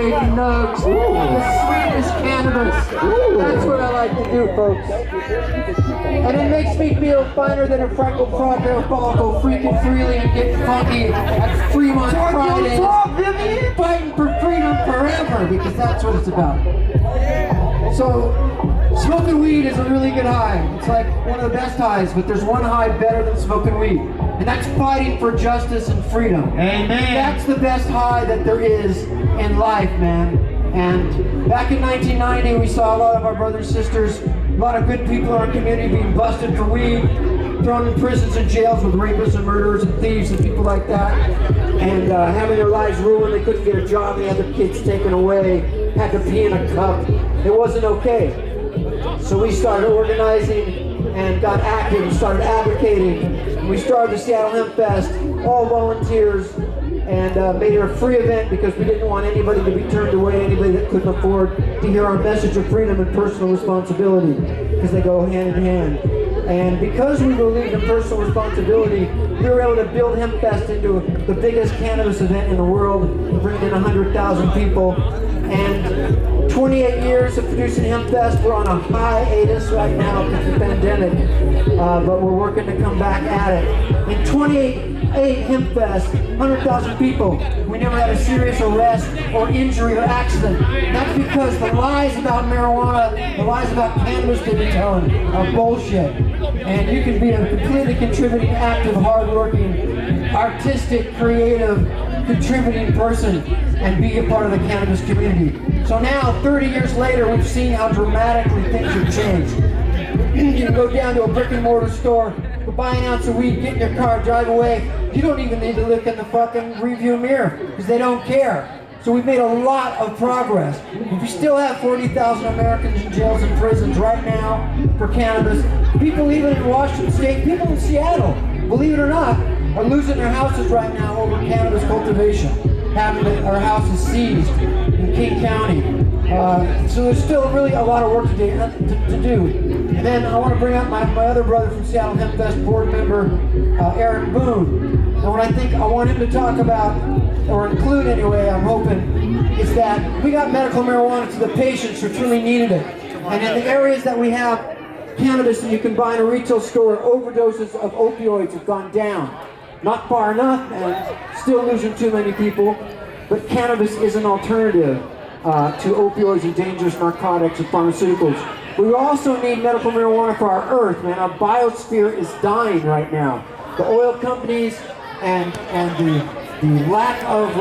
baby nugs, the sweetest cannabis. That's what I like to do, folks. And it makes me feel finer than a Franco Frogger Balco freaking freely and getting funky at Fremont Fridays, fighting for freedom forever, because that's what it's about. So, smoking weed is a really good high. It's like one of the best highs, but there's one high better than smoking weed. And that's fighting for justice and freedom. Amen. That's the best high that there is in life, man. And back in 1990, we saw a lot of our brothers and sisters, a lot of good people in our community being busted for weed, thrown in prisons and jails with rapists and murderers and thieves and people like that, and having their lives ruined. They couldn't get a job, they had their kids taken away, had to pee in a cup. It wasn't okay. So we started organizing and got active and started advocating. We started the Seattle Hempfest, all volunteers, and made it a free event because we didn't want anybody to be turned away, anybody that couldn't afford to hear our message of freedom and personal responsibility, because they go hand in hand. And because we believed in personal responsibility, we were able to build Hempfest into the biggest cannabis event in the world, bringing in 100,000 people. And 28 years of producing Hempfest. We're on a hiatus right now because of the pandemic, but we're working to come back at it. In 28 Hempfest, 100,000 people, we never had a serious arrest or injury or accident. That's because the lies about marijuana, the lies about cannabis they've been telling are bullshit. And you can be a completely contributing, active, hardworking, artistic, creative, contributing person and be a part of the cannabis community. So now, 30 years later, we've seen how dramatically things have changed. You can go down to a brick and mortar store, go buy an ounce of weed, get in your car, drive away. You don't even need to look in the fucking review mirror because they don't care. So we've made a lot of progress. We still have 40,000 Americans in jails and prisons right now for cannabis. People even in Washington State, people in Seattle, believe it or not, are losing their houses right now over cannabis cultivation, having our houses seized in King County. So there's still really a lot of work to do. And then I want to bring up my other brother from Seattle Hempfest, board member, Eric Boone. And what I want him to talk about, or include anyway, I'm hoping, is that we got medical marijuana to the patients who truly needed it. And in the areas that we have cannabis that you can buy in a retail store, overdoses of opioids have gone down. Not far enough, and still losing too many people, but cannabis is an alternative to opioids and dangerous narcotics and pharmaceuticals. We also need medical marijuana for our earth, man. Our biosphere is dying right now. The oil companies and the lack of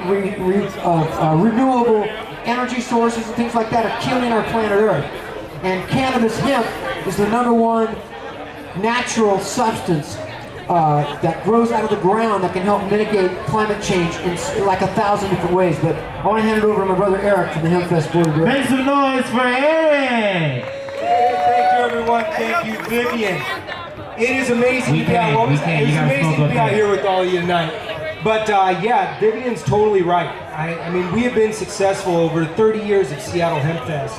renewable energy sources and things like that are killing our planet Earth. And cannabis hemp is the #1 natural substance that grows out of the ground that can help mitigate climate change in like 1,000 different ways. But I want to hand it over to my brother Eric from the Hempfest board of directors. Make some noise for Eric! Hey, thank you everyone. Thank you, Vivian. It is amazing to be out. It's amazing to be out here with all of you tonight. But yeah, Vivian's totally right. I mean, we have been successful over 30 years at Seattle Hempfest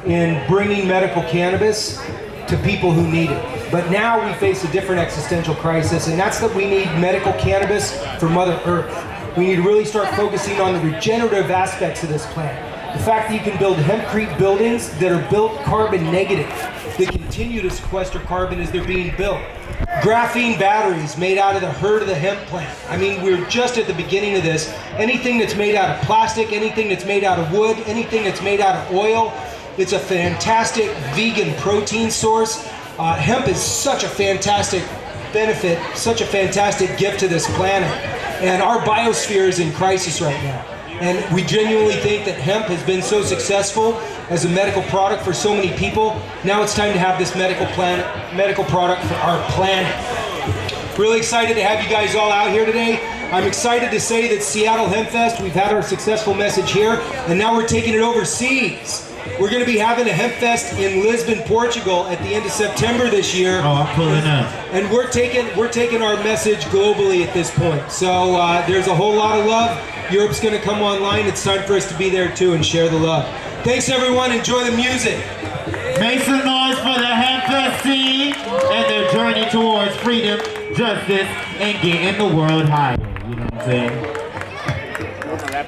in bringing medical cannabis to people who need it. But now we face a different existential crisis, and that's that we need medical cannabis for Mother Earth. We need to really start focusing on the regenerative aspects of this plant. The fact that you can build hempcrete buildings that are built carbon negative, that continue to sequester carbon as they're being built. Graphene batteries made out of the herd of the hemp plant. I mean, we're just at the beginning of this. Anything that's made out of plastic, anything that's made out of wood, anything that's made out of oil, it's a fantastic vegan protein source. Hemp is such a fantastic benefit, such a fantastic gift to this planet. And our biosphere is in crisis right now. And we genuinely think that hemp has been so successful as a medical product for so many people. Now it's time to have this medical product for our planet. Really excited to have you guys all out here today. I'm excited to say that Seattle Hempfest, we've had our successful message here, and now we're taking it overseas. We're going to be having a Hempfest in Lisbon, Portugal at the end of September this year. Oh, I'm pulling up. And we're taking our message globally at this point. So there's a whole lot of love. Europe's going to come online. It's time for us to be there too and share the love. Thanks everyone. Enjoy the music. Make some noise for the Hempfest team and their journey towards freedom, justice, and getting the world higher. You know what I'm saying?